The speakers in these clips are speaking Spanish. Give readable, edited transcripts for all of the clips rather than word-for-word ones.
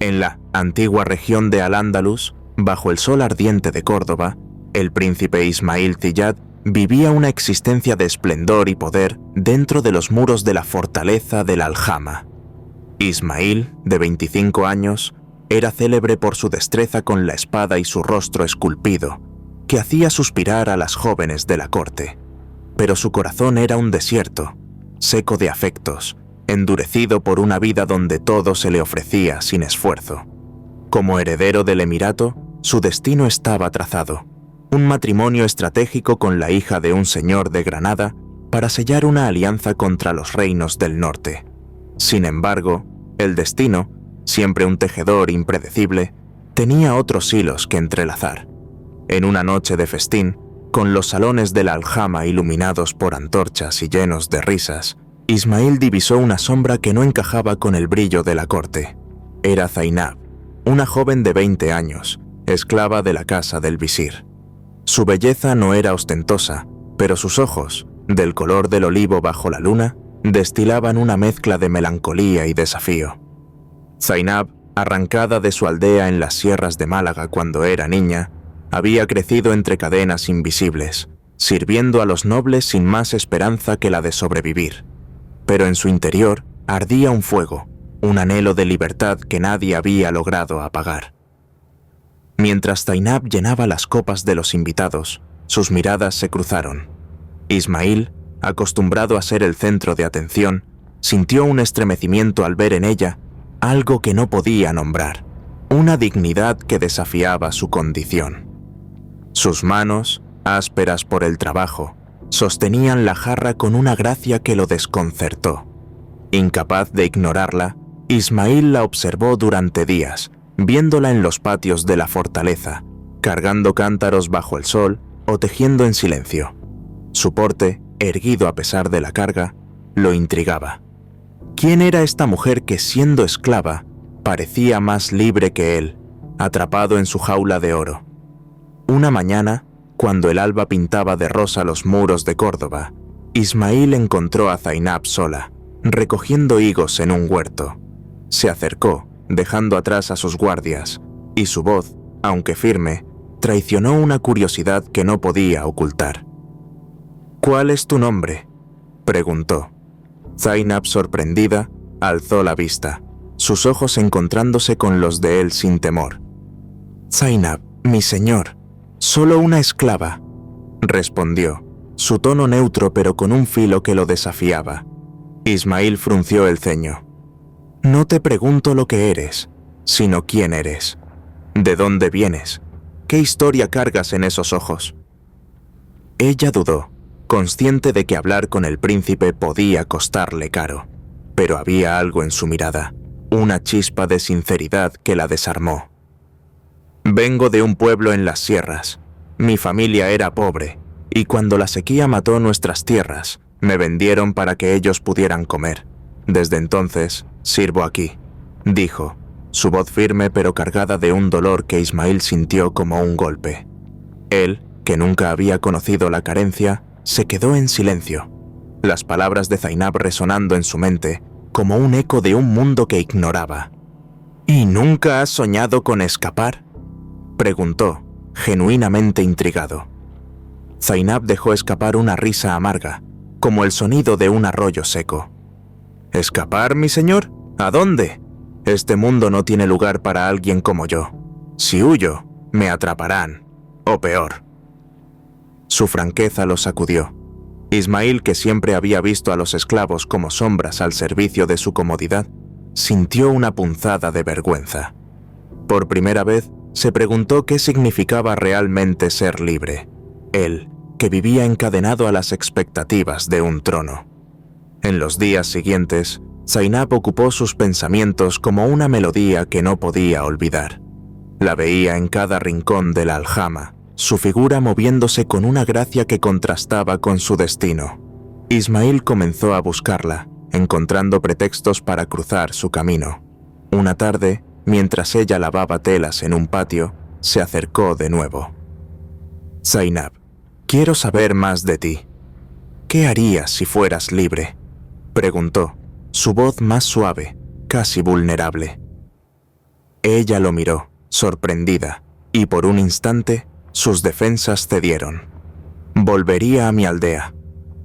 En la antigua región de Al-Ándalus, bajo el sol ardiente de Córdoba, el príncipe Ismail Ziyad vivía una existencia de esplendor y poder dentro de los muros de la fortaleza del Aljama. Ismail, de 25 años, era célebre por su destreza con la espada y su rostro esculpido, que hacía suspirar a las jóvenes de la corte. Pero su corazón era un desierto, seco de afectos, endurecido por una vida donde todo se le ofrecía sin esfuerzo. Como heredero del emirato, su destino estaba trazado: un matrimonio estratégico con la hija de un señor de Granada para sellar una alianza contra los reinos del norte. Sin embargo, el destino, siempre un tejedor impredecible, tenía otros hilos que entrelazar. En una noche de festín, con los salones de la Aljama iluminados por antorchas y llenos de risas, Ismail divisó una sombra que no encajaba con el brillo de la corte. Era Zainab, una joven de 20 años, esclava de la casa del visir. Su belleza no era ostentosa, pero sus ojos, del color del olivo bajo la luna, destilaban una mezcla de melancolía y desafío. Zainab, arrancada de su aldea en las sierras de Málaga cuando era niña, había crecido entre cadenas invisibles, sirviendo a los nobles sin más esperanza que la de sobrevivir. Pero en su interior ardía un fuego, un anhelo de libertad que nadie había logrado apagar. Mientras Zainab llenaba las copas de los invitados, sus miradas se cruzaron. Ismail, acostumbrado a ser el centro de atención, sintió un estremecimiento al ver en ella algo que no podía nombrar, una dignidad que desafiaba su condición. Sus manos, ásperas por el trabajo, sostenían la jarra con una gracia que lo desconcertó. Incapaz de ignorarla, Ismail la observó durante días, viéndola en los patios de la fortaleza, cargando cántaros bajo el sol o tejiendo en silencio. Su porte, erguido a pesar de la carga, lo intrigaba. ¿Quién era esta mujer que, siendo esclava, parecía más libre que él, atrapado en su jaula de oro? Una mañana, cuando el alba pintaba de rosa los muros de Córdoba, Ismail encontró a Zainab sola, recogiendo higos en un huerto. Se acercó, dejando atrás a sus guardias, y su voz, aunque firme, traicionó una curiosidad que no podía ocultar. «¿Cuál es tu nombre?», preguntó. Zainab, sorprendida, alzó la vista, sus ojos encontrándose con los de él sin temor. «Zainab, mi señor, solo una esclava», respondió, su tono neutro pero con un filo que lo desafiaba. Ismail frunció el ceño. «No te pregunto lo que eres, sino quién eres. ¿De dónde vienes? ¿Qué historia cargas en esos ojos?». Ella dudó, consciente de que hablar con el príncipe podía costarle caro, pero había algo en su mirada, una chispa de sinceridad que la desarmó. «Vengo de un pueblo en las sierras. Mi familia era pobre, y cuando la sequía mató nuestras tierras, me vendieron para que ellos pudieran comer. Desde entonces, sirvo aquí», dijo, su voz firme pero cargada de un dolor que Ismail sintió como un golpe. Él, que nunca había conocido la carencia, se quedó en silencio, las palabras de Zainab resonando en su mente como un eco de un mundo que ignoraba. «¿Y nunca has soñado con escapar?», preguntó, genuinamente intrigado. Zainab dejó escapar una risa amarga, como el sonido de un arroyo seco. «¿Escapar, mi señor? ¿A dónde? Este mundo no tiene lugar para alguien como yo. Si huyo, me atraparán, o peor». Su franqueza lo sacudió. Ismail, que siempre había visto a los esclavos como sombras al servicio de su comodidad, sintió una punzada de vergüenza. Por primera vez, se preguntó qué significaba realmente ser libre. Él, que vivía encadenado a las expectativas de un trono. En los días siguientes, Zainab ocupó sus pensamientos como una melodía que no podía olvidar. La veía en cada rincón de la Aljama, su figura moviéndose con una gracia que contrastaba con su destino. Ismail comenzó a buscarla, encontrando pretextos para cruzar su camino. Una tarde, mientras ella lavaba telas en un patio, se acercó de nuevo. «Zainab, quiero saber más de ti. ¿Qué harías si fueras libre?», preguntó, su voz más suave, casi vulnerable. Ella lo miró, sorprendida, y por un instante sus defensas cedieron. Volvería a mi aldea,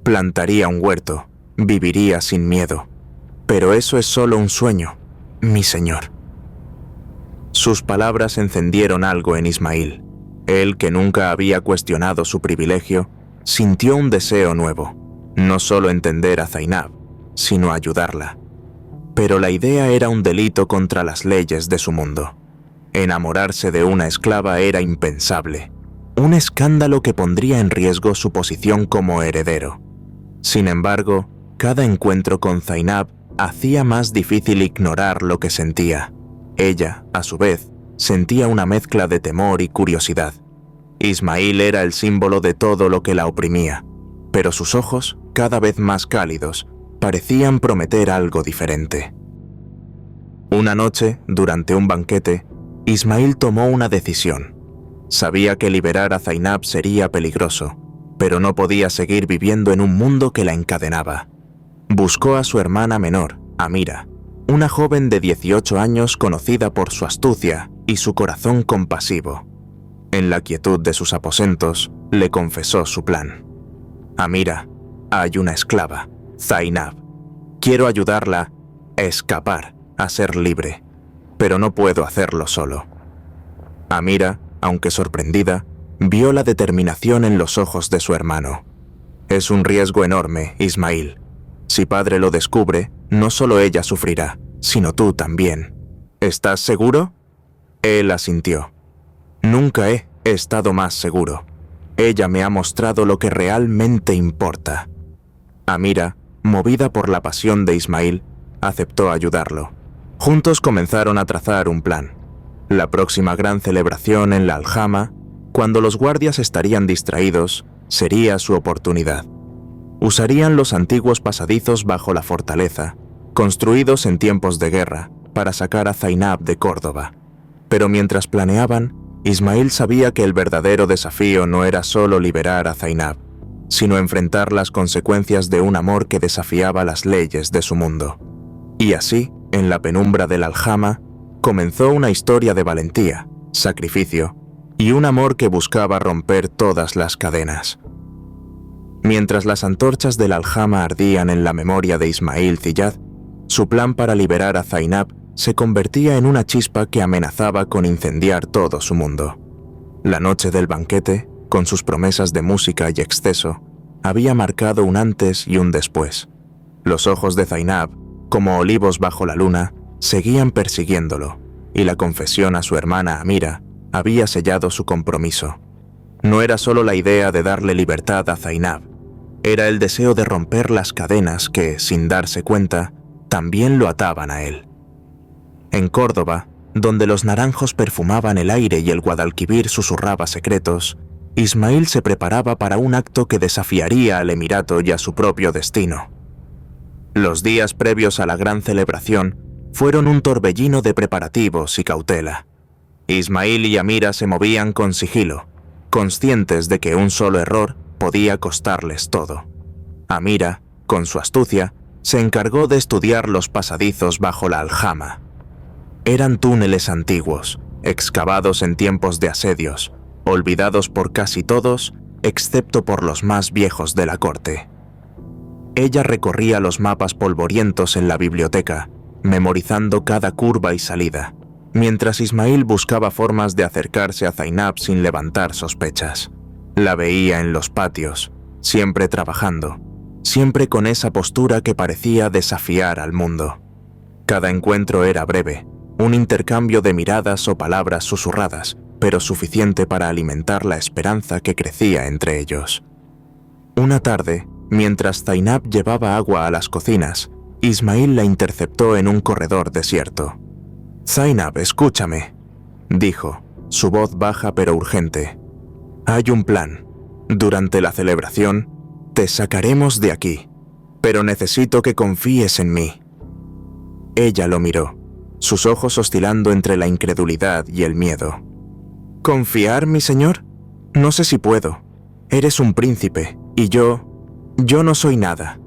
plantaría un huerto, viviría sin miedo. Pero eso es solo un sueño, mi señor. Sus palabras encendieron algo en Ismail. Él, que nunca había cuestionado su privilegio, sintió un deseo nuevo, no solo entender a Zainab, sino ayudarla. Pero la idea era un delito contra las leyes de su mundo. Enamorarse de una esclava era impensable, un escándalo que pondría en riesgo su posición como heredero. Sin embargo, cada encuentro con Zainab hacía más difícil ignorar lo que sentía. Ella, a su vez, sentía una mezcla de temor y curiosidad. Ismail era el símbolo de todo lo que la oprimía, pero sus ojos, cada vez más cálidos, parecían prometer algo diferente. Una noche, durante un banquete, Ismail tomó una decisión. Sabía que liberar a Zainab sería peligroso, pero no podía seguir viviendo en un mundo que la encadenaba. Buscó a su hermana menor, Amira, una joven de 18 años conocida por su astucia y su corazón compasivo. En la quietud de sus aposentos, le confesó su plan. Amira, hay una esclava, Zainab. Quiero ayudarla a escapar, a ser libre, pero no puedo hacerlo solo. Amira, aunque sorprendida, vio la determinación en los ojos de su hermano. Es un riesgo enorme, Ismail. Si padre lo descubre, no solo ella sufrirá, sino tú también. ¿Estás seguro? Él asintió. Nunca he estado más seguro. Ella me ha mostrado lo que realmente importa. Amira, movida por la pasión de Ismail, aceptó ayudarlo. Juntos comenzaron a trazar un plan. La próxima gran celebración en la aljama, cuando los guardias estarían distraídos, sería su oportunidad. Usarían los antiguos pasadizos bajo la fortaleza, construidos en tiempos de guerra, para sacar a Zainab de Córdoba. Pero mientras planeaban, Ismail sabía que el verdadero desafío no era solo liberar a Zainab, sino enfrentar las consecuencias de un amor que desafiaba las leyes de su mundo. Y así, en la penumbra del aljama, comenzó una historia de valentía, sacrificio y un amor que buscaba romper todas las cadenas. Mientras las antorchas del aljama ardían en la memoria de Ismail Ziyad, su plan para liberar a Zainab se convertía en una chispa que amenazaba con incendiar todo su mundo. La noche del banquete, con sus promesas de música y exceso, había marcado un antes y un después. Los ojos de Zainab, como olivos bajo la luna, seguían persiguiéndolo, y la confesión a su hermana Amira había sellado su compromiso. No era solo la idea de darle libertad a Zainab, era el deseo de romper las cadenas que, sin darse cuenta, también lo ataban a él. En Córdoba, donde los naranjos perfumaban el aire y el Guadalquivir susurraba secretos, Ismail se preparaba para un acto que desafiaría al emirato y a su propio destino. Los días previos a la gran celebración fueron un torbellino de preparativos y cautela. Ismail y Amira se movían con sigilo, conscientes de que un solo error podía costarles todo. Amira, con su astucia, se encargó de estudiar los pasadizos bajo la aljama. Eran túneles antiguos, excavados en tiempos de asedios, olvidados por casi todos, excepto por los más viejos de la corte. Ella recorría los mapas polvorientos en la biblioteca, memorizando cada curva y salida, mientras Ismail buscaba formas de acercarse a Zainab sin levantar sospechas. La veía en los patios, siempre trabajando, siempre con esa postura que parecía desafiar al mundo. Cada encuentro era breve, un intercambio de miradas o palabras susurradas, pero suficiente para alimentar la esperanza que crecía entre ellos. Una tarde, mientras Zainab llevaba agua a las cocinas, Ismail la interceptó en un corredor desierto. «Zainab, escúchame», dijo, su voz baja pero urgente. «Hay un plan. Durante la celebración, te sacaremos de aquí, pero necesito que confíes en mí». Ella lo miró, sus ojos oscilando entre la incredulidad y el miedo. «¿Confiar, mi señor? No sé si puedo. Eres un príncipe, y yo no soy nada».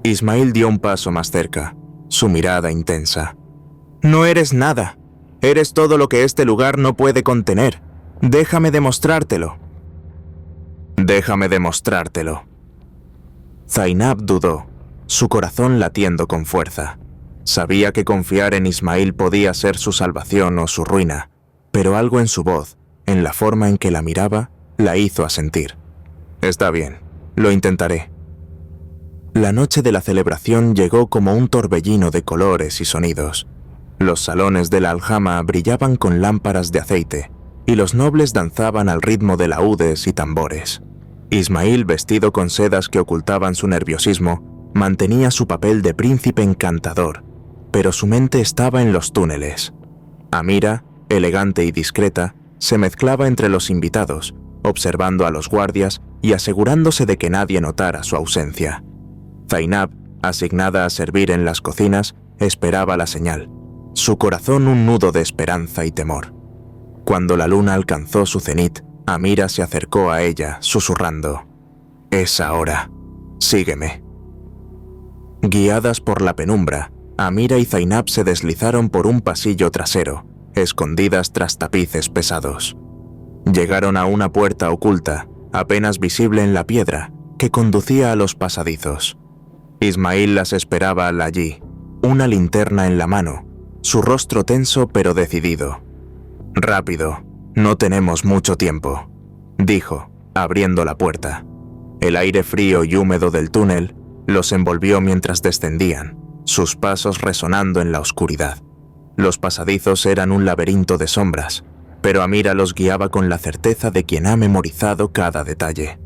Ismail dio un paso más cerca, su mirada intensa. «No eres nada. Eres todo lo que este lugar no puede contener. Déjame demostrártelo. Déjame demostrártelo. Zainab dudó, su corazón latiendo con fuerza. Sabía que confiar en Ismail podía ser su salvación o su ruina, pero algo en su voz, en la forma en que la miraba, la hizo asentir. Está bien, lo intentaré. La noche de la celebración llegó como un torbellino de colores y sonidos. Los salones de la aljama brillaban con lámparas de aceite, y los nobles danzaban al ritmo de laúdes y tambores. Ismail, vestido con sedas que ocultaban su nerviosismo, mantenía su papel de príncipe encantador, pero su mente estaba en los túneles. Amira, elegante y discreta, se mezclaba entre los invitados, observando a los guardias y asegurándose de que nadie notara su ausencia. Zainab, asignada a servir en las cocinas, esperaba la señal, su corazón un nudo de esperanza y temor. Cuando la luna alcanzó su cenit, Amira se acercó a ella, susurrando: «Es ahora. Sígueme». Guiadas por la penumbra, Amira y Zainab se deslizaron por un pasillo trasero, escondidas tras tapices pesados. Llegaron a una puerta oculta, apenas visible en la piedra, que conducía a los pasadizos. Ismail las esperaba allí, una linterna en la mano, su rostro tenso pero decidido. «Rápido, no tenemos mucho tiempo», dijo, abriendo la puerta. El aire frío y húmedo del túnel los envolvió mientras descendían, sus pasos resonando en la oscuridad. Los pasadizos eran un laberinto de sombras, pero Amira los guiaba con la certeza de quien ha memorizado cada detalle.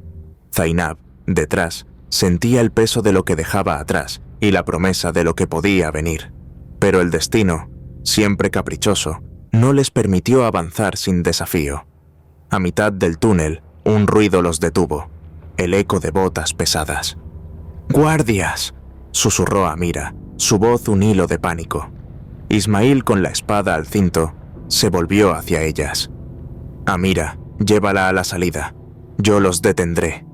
Zainab, detrás, sentía el peso de lo que dejaba atrás y la promesa de lo que podía venir. Pero el destino, siempre caprichoso, no les permitió avanzar sin desafío. A mitad del túnel, un ruido los detuvo, el eco de botas pesadas. «¡Guardias!», susurró Amira, su voz un hilo de pánico. Ismail, con la espada al cinto, se volvió hacia ellas. «Amira, llévala a la salida. Yo los detendré».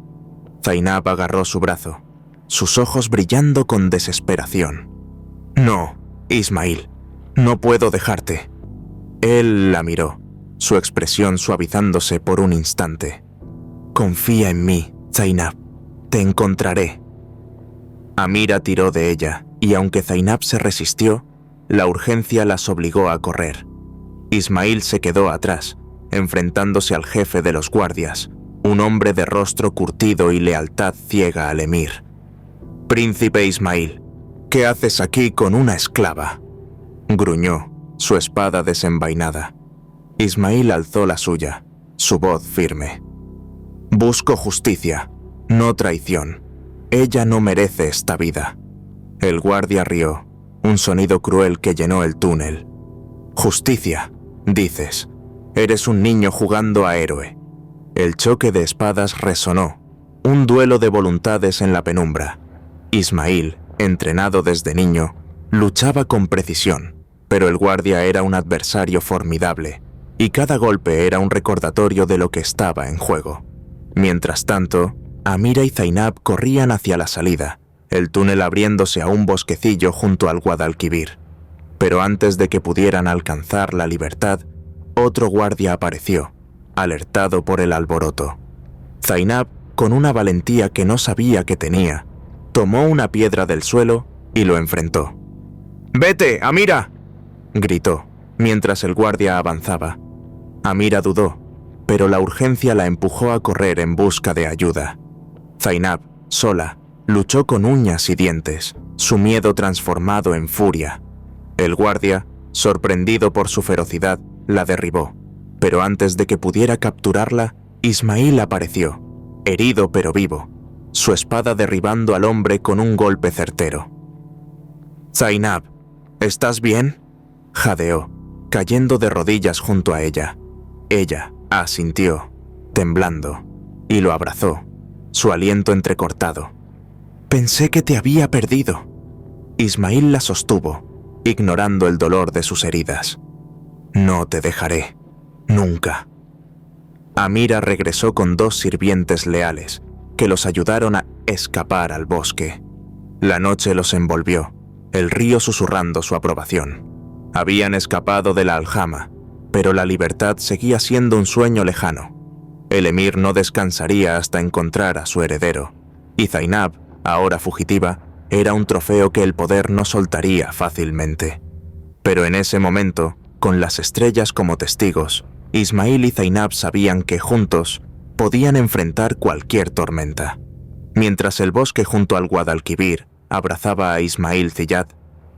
Zainab agarró su brazo, sus ojos brillando con desesperación. «No, Ismail, no puedo dejarte». Él la miró, su expresión suavizándose por un instante. «Confía en mí, Zainab. Te encontraré». Amira tiró de ella, y aunque Zainab se resistió, la urgencia las obligó a correr. Ismail se quedó atrás, enfrentándose al jefe de los guardias, un hombre de rostro curtido y lealtad ciega al emir. «Príncipe Ismail, ¿qué haces aquí con una esclava?», gruñó, su espada desenvainada. Ismail alzó la suya, su voz firme. «Busco justicia, no traición. Ella no merece esta vida». El guardia rió, un sonido cruel que llenó el túnel. «Justicia, dices. Eres un niño jugando a héroe». El choque de espadas resonó, un duelo de voluntades en la penumbra. Ismail, entrenado desde niño, luchaba con precisión, pero el guardia era un adversario formidable, y cada golpe era un recordatorio de lo que estaba en juego. Mientras tanto, Amira y Zainab corrían hacia la salida, el túnel abriéndose a un bosquecillo junto al Guadalquivir. Pero antes de que pudieran alcanzar la libertad, otro guardia apareció, alertado por el alboroto. Zainab, con una valentía que no sabía que tenía, tomó una piedra del suelo y lo enfrentó. «¡Vete, Amira!», gritó, mientras el guardia avanzaba. Amira dudó, pero la urgencia la empujó a correr en busca de ayuda. Zainab, sola, luchó con uñas y dientes, su miedo transformado en furia. El guardia, sorprendido por su ferocidad, la derribó, pero antes de que pudiera capturarla, Ismail apareció, herido pero vivo, su espada derribando al hombre con un golpe certero. «Zainab, ¿estás bien?», jadeó, cayendo de rodillas junto a ella. Ella asintió, temblando, y lo abrazó, su aliento entrecortado. «Pensé que te había perdido». Ismail la sostuvo, ignorando el dolor de sus heridas. «No te dejaré, nunca». Amira regresó con 2 sirvientes leales, que los ayudaron a escapar al bosque. La noche los envolvió, el río susurrando su aprobación. Habían escapado de la aljama, pero la libertad seguía siendo un sueño lejano. El emir no descansaría hasta encontrar a su heredero, y Zainab, ahora fugitiva, era un trofeo que el poder no soltaría fácilmente. Pero en ese momento, con las estrellas como testigos, Ismail y Zainab sabían que juntos podían enfrentar cualquier tormenta. Mientras el bosque junto al Guadalquivir abrazaba a Ismail Ziyad,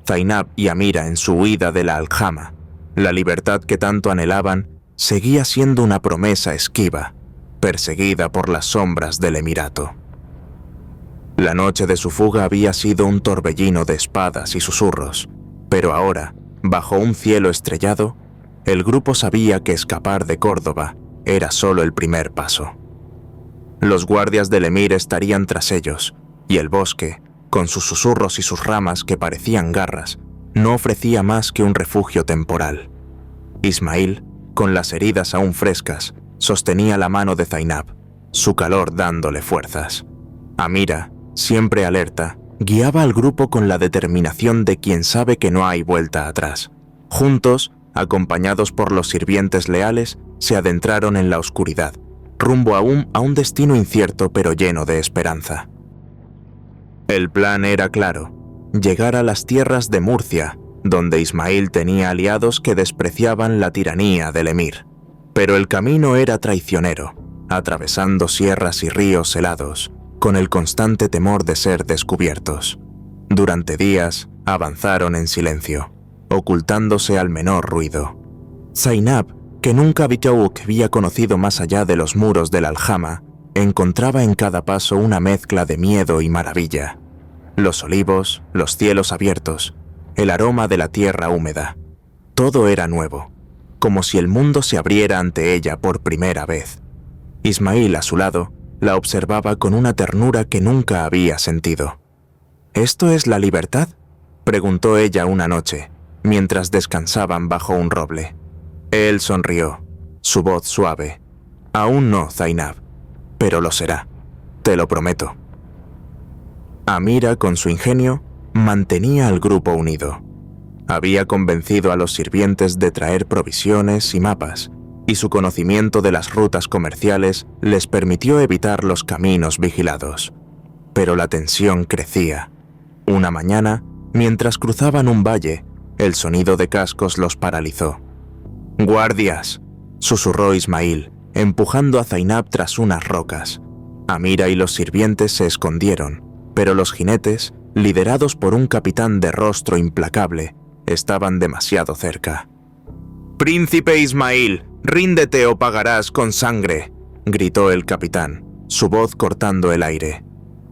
Zainab y Amira en su huida de la aljama, la libertad que tanto anhelaban seguía siendo una promesa esquiva, perseguida por las sombras del emirato. La noche de su fuga había sido un torbellino de espadas y susurros, pero ahora, bajo un cielo estrellado, el grupo sabía que escapar de Córdoba era solo el primer paso. Los guardias del emir estarían tras ellos, y el bosque, con sus susurros y sus ramas que parecían garras, no ofrecía más que un refugio temporal. Ismail, con las heridas aún frescas, sostenía la mano de Zainab, su calor dándole fuerzas. Amira, siempre alerta, guiaba al grupo con la determinación de quien sabe que no hay vuelta atrás. Juntos, acompañados por los sirvientes leales, se adentraron en la oscuridad, rumbo aún a un destino incierto pero lleno de esperanza. El plan era claro: llegar a las tierras de Murcia, donde Ismail tenía aliados que despreciaban la tiranía del emir. Pero el camino era traicionero, atravesando sierras y ríos helados, con el constante temor de ser descubiertos. Durante días avanzaron en silencio, ocultándose al menor ruido. Zainab, que nunca había conocido más allá de los muros de la aljama, encontraba en cada paso una mezcla de miedo y maravilla. Los olivos, los cielos abiertos, el aroma de la tierra húmeda. Todo era nuevo, como si el mundo se abriera ante ella por primera vez. Ismail, a su lado, la observaba con una ternura que nunca había sentido. ¿Esto es la libertad?, preguntó ella una noche, mientras descansaban bajo un roble. Él sonrió, su voz suave. Aún no, Zainab, pero lo será, te lo prometo. Amira, con su ingenio, mantenía al grupo unido. Había convencido a los sirvientes de traer provisiones y mapas, y su conocimiento de las rutas comerciales les permitió evitar los caminos vigilados. Pero la tensión crecía. Una mañana, mientras cruzaban un valle, el sonido de cascos los paralizó. «¡Guardias!», susurró Ismail, empujando a Zainab tras unas rocas. Amira y los sirvientes se escondieron, pero los jinetes, liderados por un capitán de rostro implacable, estaban demasiado cerca. «¡Príncipe Ismail, ríndete o pagarás con sangre!», gritó el capitán, su voz cortando el aire.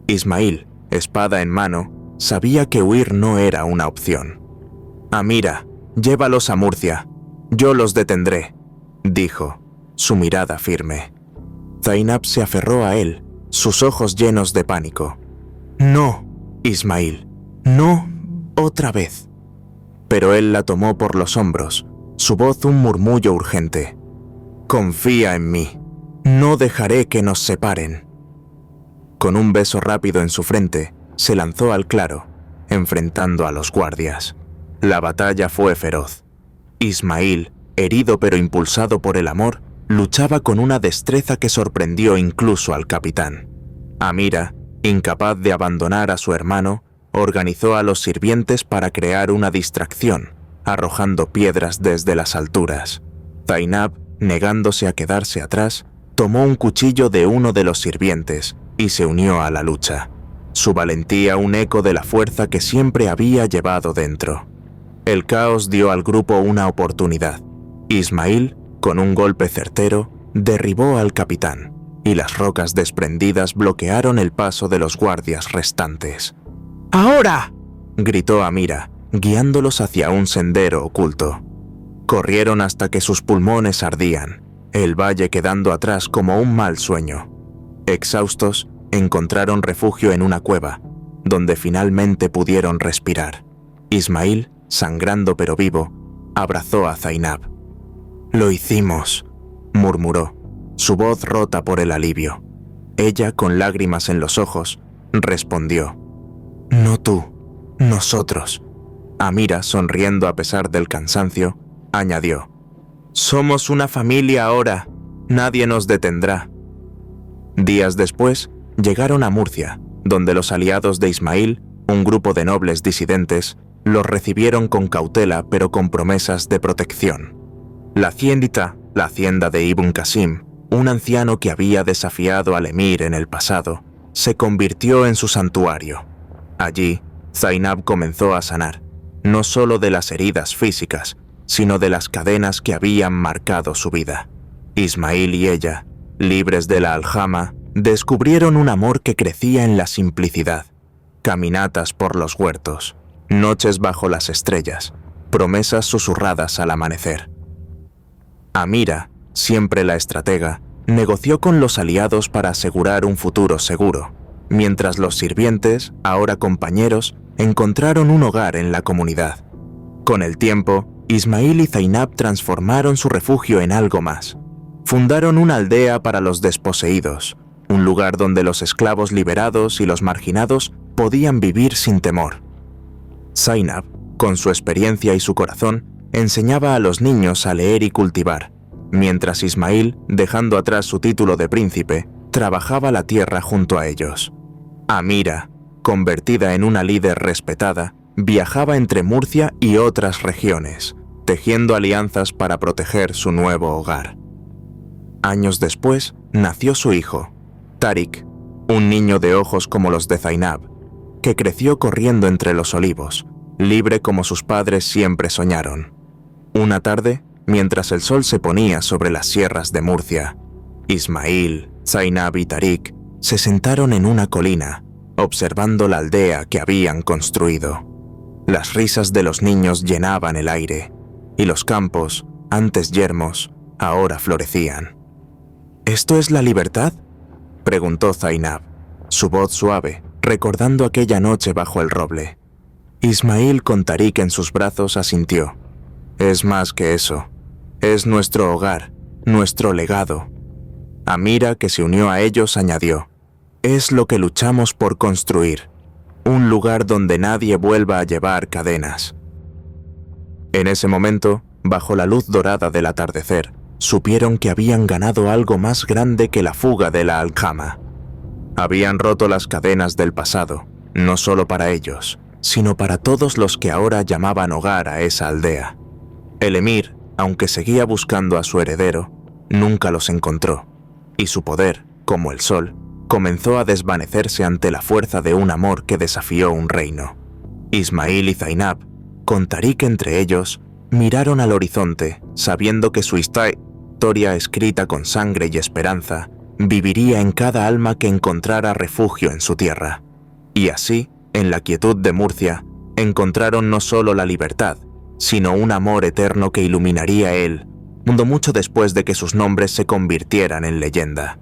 Ismail, espada en mano, sabía que huir no era una opción. «Amira, llévalos a Murcia, yo los detendré», dijo, su mirada firme. Zainab se aferró a él, sus ojos llenos de pánico. «No, Ismail, no otra vez». Pero él la tomó por los hombros, su voz un murmullo urgente. «Confía en mí, no dejaré que nos separen». Con un beso rápido en su frente, se lanzó al claro, enfrentando a los guardias. La batalla fue feroz. Ismail, herido pero impulsado por el amor, luchaba con una destreza que sorprendió incluso al capitán. Amira, incapaz de abandonar a su hermano, organizó a los sirvientes para crear una distracción, arrojando piedras desde las alturas. Zainab, negándose a quedarse atrás, tomó un cuchillo de uno de los sirvientes y se unió a la lucha. Su valentía un eco de la fuerza que siempre había llevado dentro. El caos dio al grupo una oportunidad. Ismail, con un golpe certero, derribó al capitán, y las rocas desprendidas bloquearon el paso de los guardias restantes. «¡Ahora!», gritó Amira, guiándolos hacia un sendero oculto. Corrieron hasta que sus pulmones ardían, el valle quedando atrás como un mal sueño. Exhaustos, encontraron refugio en una cueva, donde finalmente pudieron respirar. Ismail, sangrando pero vivo, abrazó a Zainab. «Lo hicimos», murmuró, su voz rota por el alivio. Ella, con lágrimas en los ojos, respondió: «No tú, nosotros. Amira, sonriendo a pesar del cansancio, añadió: «Somos una familia ahora, nadie nos detendrá». Días después, llegaron a Murcia, donde los aliados de Ismail, un grupo de nobles disidentes, los recibieron con cautela pero con promesas de protección. La hacienda de Ibn Qasim, un anciano que había desafiado al emir en el pasado, se convirtió en su santuario. Allí, Zainab comenzó a sanar, no solo de las heridas físicas, sino de las cadenas que habían marcado su vida. Ismail y ella, libres de la aljama, descubrieron un amor que crecía en la simplicidad. Caminatas por los huertos, noches bajo las estrellas, promesas susurradas al amanecer. Amira, siempre la estratega, negoció con los aliados para asegurar un futuro seguro, mientras los sirvientes, ahora compañeros, encontraron un hogar en la comunidad. Con el tiempo, Ismail y Zainab transformaron su refugio en algo más. Fundaron una aldea para los desposeídos, un lugar donde los esclavos liberados y los marginados podían vivir sin temor. Zainab, con su experiencia y su corazón, enseñaba a los niños a leer y cultivar, mientras Ismail, dejando atrás su título de príncipe, trabajaba la tierra junto a ellos. Amira, convertida en una líder respetada, viajaba entre Murcia y otras regiones, tejiendo alianzas para proteger su nuevo hogar. Años después, nació su hijo, Tariq, un niño de ojos como los de Zainab, que creció corriendo entre los olivos, libre como sus padres siempre soñaron. Una tarde, mientras el sol se ponía sobre las sierras de Murcia, Ismail, Zainab y Tariq se sentaron en una colina, observando la aldea que habían construido. Las risas de los niños llenaban el aire, y los campos, antes yermos, ahora florecían. «¿Esto es la libertad?», preguntó Zainab, su voz suave, recordando aquella noche bajo el roble. Ismail, con Tariq en sus brazos, asintió. «Es más que eso. Es nuestro hogar, nuestro legado». Amira, que se unió a ellos, añadió: «Es lo que luchamos por construir, un lugar donde nadie vuelva a llevar cadenas». En ese momento, bajo la luz dorada del atardecer, supieron que habían ganado algo más grande que la fuga de la aljama. Habían roto las cadenas del pasado, no solo para ellos, sino para todos los que ahora llamaban hogar a esa aldea. El emir, aunque seguía buscando a su heredero, nunca los encontró, y su poder, como el sol, comenzó a desvanecerse ante la fuerza de un amor que desafió un reino. Ismail y Zainab, con Tariq entre ellos, miraron al horizonte, sabiendo que su historia escrita con sangre y esperanza viviría en cada alma que encontrara refugio en su tierra. Y así, en la quietud de Murcia, encontraron no solo la libertad, sino un amor eterno que iluminaría el mundo mucho después de que sus nombres se convirtieran en leyenda.